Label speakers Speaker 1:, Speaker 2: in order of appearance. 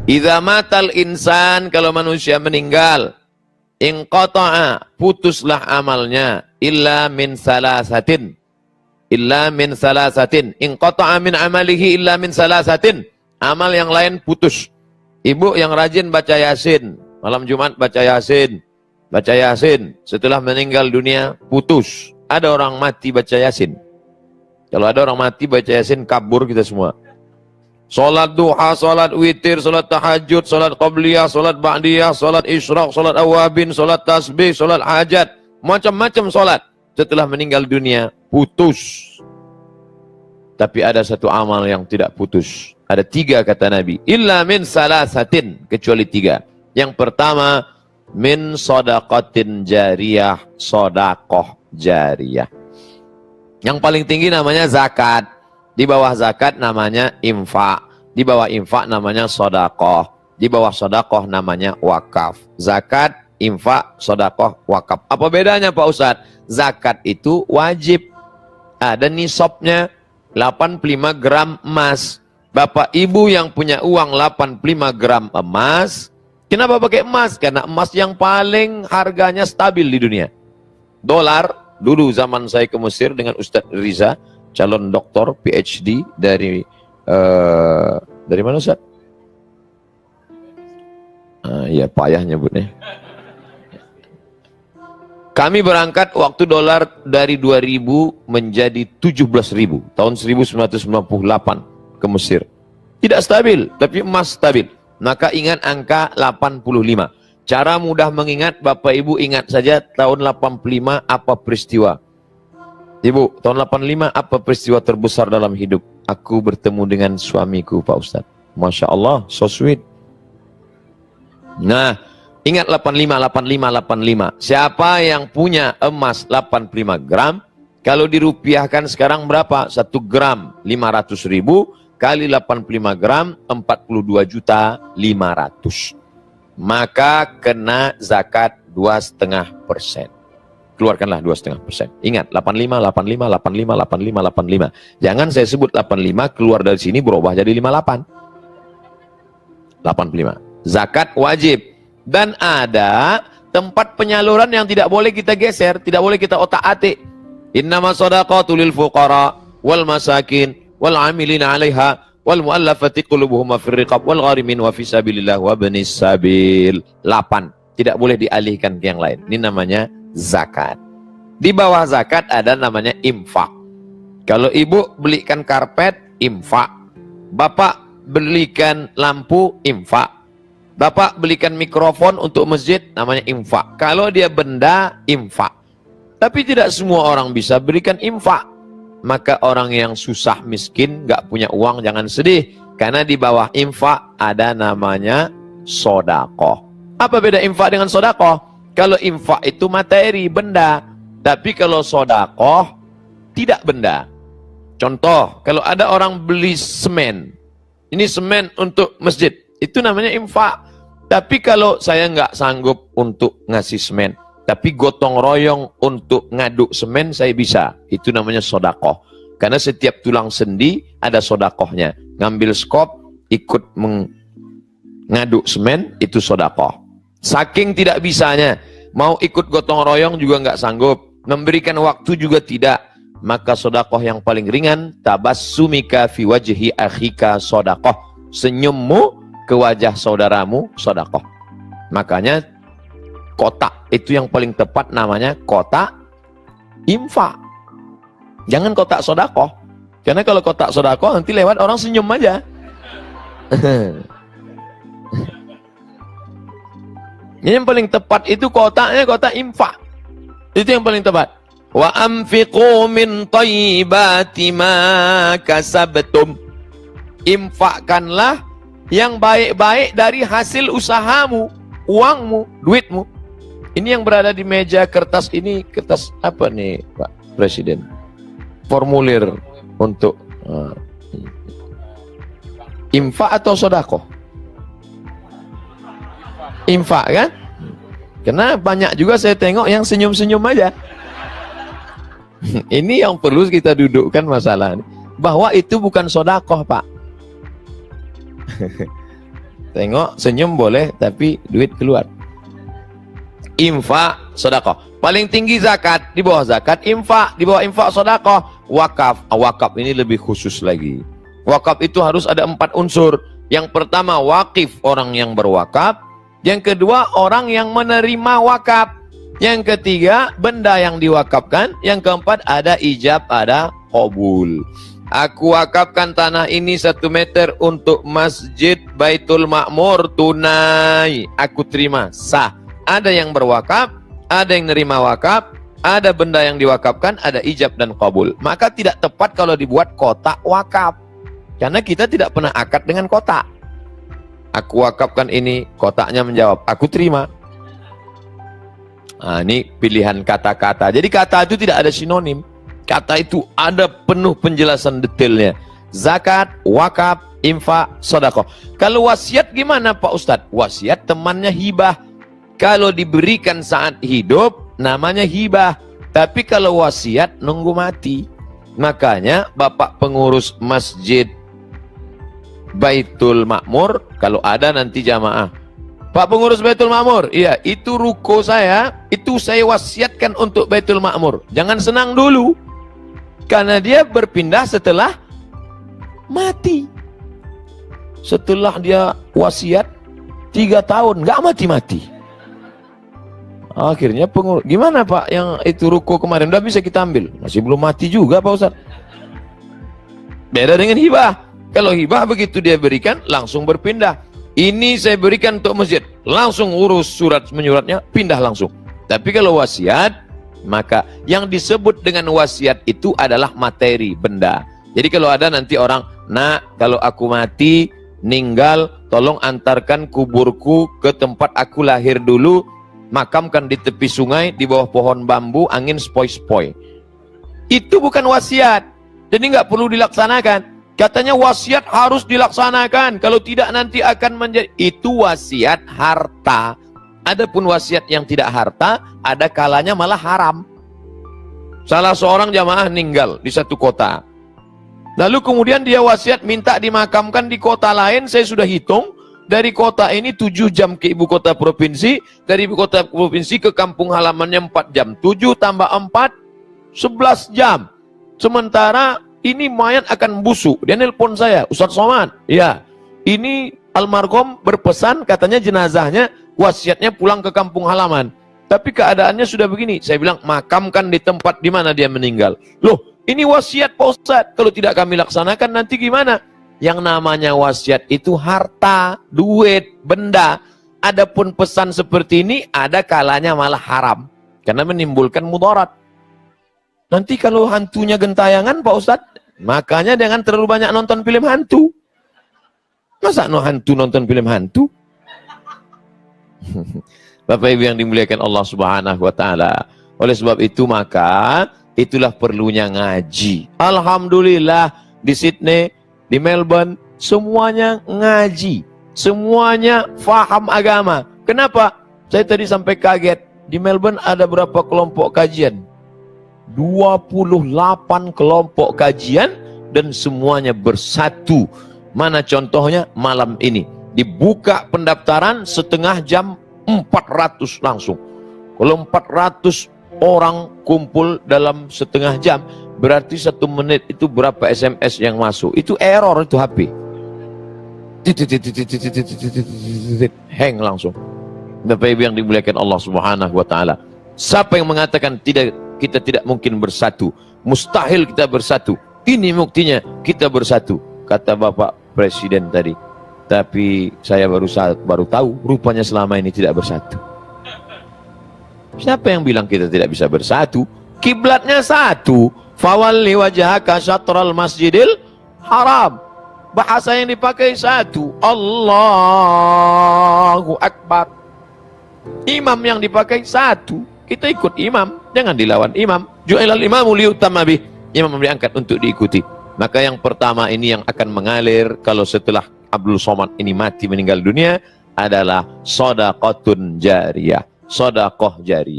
Speaker 1: Idza matal insan, kalau manusia meninggal, inqata'a, putuslah amalnya, illa min salasatin. Illa min salasatin. Inqata'a min amalihi illa min salasatin. Amal yang lain putus. Ibu yang rajin baca Yasin, malam Jumat baca Yasin. Baca Yasin, setelah meninggal dunia putus. Ada orang mati baca Yasin. Kalau ada orang mati baca Yasin, kabur kita semua. Salat duha, salat witir, salat tahajud, salat qabliyah, salat ba'diyah, salat isyraq, salat awabin, salat tasbih, salat hajat, macam-macam salat. Setelah meninggal dunia, putus. Tapi ada satu amal yang tidak putus. Ada 3 kata Nabi. Illa min salasatin, kecuali 3. Yang pertama, min shadaqatin jariyah, sodakoh jariyah. Yang paling tinggi namanya zakat. Di bawah zakat namanya infak. Di bawah infak namanya sodakoh. Di bawah sodakoh namanya wakaf. Zakat, infak, sodakoh, wakaf. Apa bedanya Pak Ustadz? Zakat itu wajib. Ada nisabnya 85 gram emas. Bapak ibu yang punya uang 85 gram emas. Kenapa pakai emas? Karena emas yang paling harganya stabil di dunia. Dolar, dulu zaman saya ke Mesir dengan Ustadz Riza, calon doktor PhD dari mana Ustaz? Ya payah nyebutnya. Kami berangkat waktu dolar dari 2000 menjadi 17.000 tahun 1998 ke Mesir. Tidak stabil, tapi emas stabil. Maka ingat angka 85. Cara mudah mengingat, Bapak Ibu ingat saja tahun 85 apa peristiwa. Ibu, tahun 85 apa peristiwa terbesar dalam hidup? Aku bertemu dengan suamiku Pak Ustadz. Masya Allah, so sweet. Nah, ingat 85. Siapa yang punya emas 85 gram, kalau dirupiahkan sekarang berapa? 1 gram 500.000 kali 85 gram 42.500.000. Maka kena zakat 2,5%. Keluarkanlah 2,5%. Ingat, 85. Jangan saya sebut 85, keluar dari sini berubah jadi 58. 85. Zakat wajib. Dan ada tempat penyaluran yang tidak boleh kita geser, tidak boleh kita otak-atik. Innama shadaqatu lil fuqara wal masakin wal amilina 'alaiha wal mu'allafati qulubuhum fir riqab wal gharimin wa fisabilillah wa ibnis sabil. 8. Tidak boleh dialihkan ke yang lain. Ini namanya zakat. Di bawah zakat ada namanya infak. Kalau ibu belikan karpet, infak. Bapak belikan lampu, infak. Bapak belikan mikrofon untuk masjid, namanya infak. Kalau dia benda, infak. Tapi tidak semua orang bisa berikan infak. Maka orang yang susah miskin, gak punya uang, jangan sedih. Karena di bawah infak ada namanya sodakoh. Apa beda infak dengan sodakoh? Kalau infak itu materi, benda. Tapi kalau sodakoh, tidak benda. Contoh, kalau ada orang beli semen. Ini semen untuk masjid. Itu namanya infak. Tapi kalau saya nggak sanggup untuk ngasih semen, tapi gotong royong untuk ngaduk semen, saya bisa. Itu namanya sodakoh. Karena setiap tulang sendi ada sodakohnya. Ngambil skop, ikut mengaduk semen, itu sodakoh. Saking tidak bisanya, mau ikut gotong royong juga nggak sanggup, memberikan waktu juga tidak, maka sodakoh yang paling ringan, tabassumika fi wajhi akhika sodakoh, senyummu ke wajah saudaramu sodakoh. Makanya kotak itu yang paling tepat namanya kotak infak, jangan kotak sodakoh. Karena kalau kotak sodakoh nanti lewat orang senyum aja. Yang paling tepat itu kotaknya kotak infak. Itu yang paling tepat. Wa anfiqu min thayyibati ma kasabtum. Infakkanlah yang baik-baik dari hasil usahamu, uangmu, duitmu. Ini yang berada di meja kertas ini, kertas apa nih Pak Presiden? Formulir untuk infak atau sedekah? Infak kan? Karena banyak juga saya tengok yang senyum-senyum aja. Ini yang perlu kita dudukkan masalah ini. Bahwa itu bukan sedekah, Pak. Tengok, senyum boleh, tapi duit keluar. Infak, sedekah. Paling tinggi zakat, di bawah zakat infak, di bawah infak sedekah. Wakaf, wakaf ini lebih khusus lagi. Wakaf itu harus ada 4 unsur. Yang pertama wakif, orang yang berwakaf. Yang kedua orang yang menerima wakaf. Yang ketiga benda yang diwakafkan. Yang keempat ada ijab, ada qabul. Aku wakafkan tanah ini 1 meter untuk Masjid Baitul Ma'mur tunai. Aku terima, sah. Ada yang berwakaf, ada yang nerima wakaf, ada benda yang diwakafkan, ada ijab dan qabul. Maka tidak tepat kalau dibuat kotak wakaf. Karena kita tidak pernah akad dengan kotak. Aku wakafkan ini, kotaknya menjawab, aku terima. Nah, ini pilihan kata-kata. Jadi kata itu tidak ada sinonim. Kata itu ada penuh penjelasan detailnya. Zakat, wakaf, infak, sedekah. Kalau wasiat gimana Pak Ustadz? Wasiat temannya hibah. Kalau diberikan saat hidup, namanya hibah. Tapi kalau wasiat, nunggu mati. Makanya Bapak pengurus Masjid Baitul Ma'mur, kalau ada nanti jamaah. Pak pengurus Baitul Ma'mur, iya itu ruko saya, itu saya wasiatkan untuk Baitul Ma'mur. Jangan senang dulu. Karena dia berpindah setelah mati. Setelah dia wasiat 3 tahun, nggak mati-mati. Akhirnya pengurus, gimana Pak yang itu ruko kemarin, udah bisa kita ambil? Masih belum mati juga Pak Ustadz. Beda dengan hibah. Kalau hibah begitu dia berikan, langsung berpindah. Ini saya berikan untuk masjid, langsung urus surat menyuratnya, pindah langsung. Tapi kalau wasiat, maka yang disebut dengan wasiat itu adalah materi, benda. Jadi kalau ada nanti orang, nak kalau aku mati, meninggal, tolong antarkan kuburku ke tempat aku lahir dulu, makamkan di tepi sungai, di bawah pohon bambu, angin spoi-spoi. Itu bukan wasiat, jadi nggak perlu dilaksanakan. Katanya wasiat harus dilaksanakan, kalau tidak nanti akan menjadi, itu wasiat harta. Adapun wasiat yang tidak harta, ada kalanya malah haram. Salah seorang jamaah meninggal di satu kota. Lalu kemudian dia wasiat minta dimakamkan di kota lain. Saya sudah hitung, dari kota ini 7 jam ke ibu kota provinsi, dari ibu kota provinsi ke kampung halamannya 4 jam. 7 tambah 4, 11 jam. Sementara ini mayat akan busuk. Dia nelpon saya, Ustadz Somad, ya, ini almarhum berpesan katanya jenazahnya wasiatnya pulang ke kampung halaman. Tapi keadaannya sudah begini. Saya bilang, makamkan di tempat di mana dia meninggal. Loh, ini wasiat Pak Ustadz. Kalau tidak kami laksanakan nanti gimana? Yang namanya wasiat itu harta, duit, benda. Adapun pesan seperti ini ada kalanya malah haram. Karena menimbulkan mudarat. Nanti kalau hantunya gentayangan Pak Ustadz, makanya jangan terlalu banyak nonton film hantu. Masa hantu nonton film hantu? Bapak Ibu yang dimuliakan Allah Subhanahu wa taala. Oleh sebab itu maka itulah perlunya ngaji. Alhamdulillah di Sydney, di Melbourne semuanya ngaji. Semuanya faham agama. Kenapa? Saya tadi sampai kaget. Di Melbourne ada berapa kelompok kajian? 28 kelompok kajian dan semuanya bersatu. Mana contohnya? Malam ini dibuka pendaftaran setengah jam 400 langsung. Kalau 400 orang kumpul dalam setengah jam, berarti 1 menit itu berapa SMS yang masuk? Itu error itu HP. Hang langsung. Bapak Ibu yang dimuliakan Allah Subhanahu wa taala. Siapa yang mengatakan kita tidak mungkin bersatu? Mustahil kita bersatu. Ini buktinya kita bersatu, kata Bapak Presiden tadi. Tapi saya baru tahu rupanya selama ini tidak bersatu. Siapa yang bilang kita tidak bisa bersatu? Kiblatnya satu. Fawalli wajhaka syatral masjidil haram. Bahasa yang dipakai satu. Allahu Akbar. Imam yang dipakai satu. Kita ikut imam, jangan dilawan imam. Ju'ilal imamu liyutamma bih. Imam diangkat untuk diikuti. Maka yang pertama ini yang akan mengalir kalau setelah Abdul Somad ini mati meninggal dunia adalah shadaqatun jariyah, sedekah jariyah.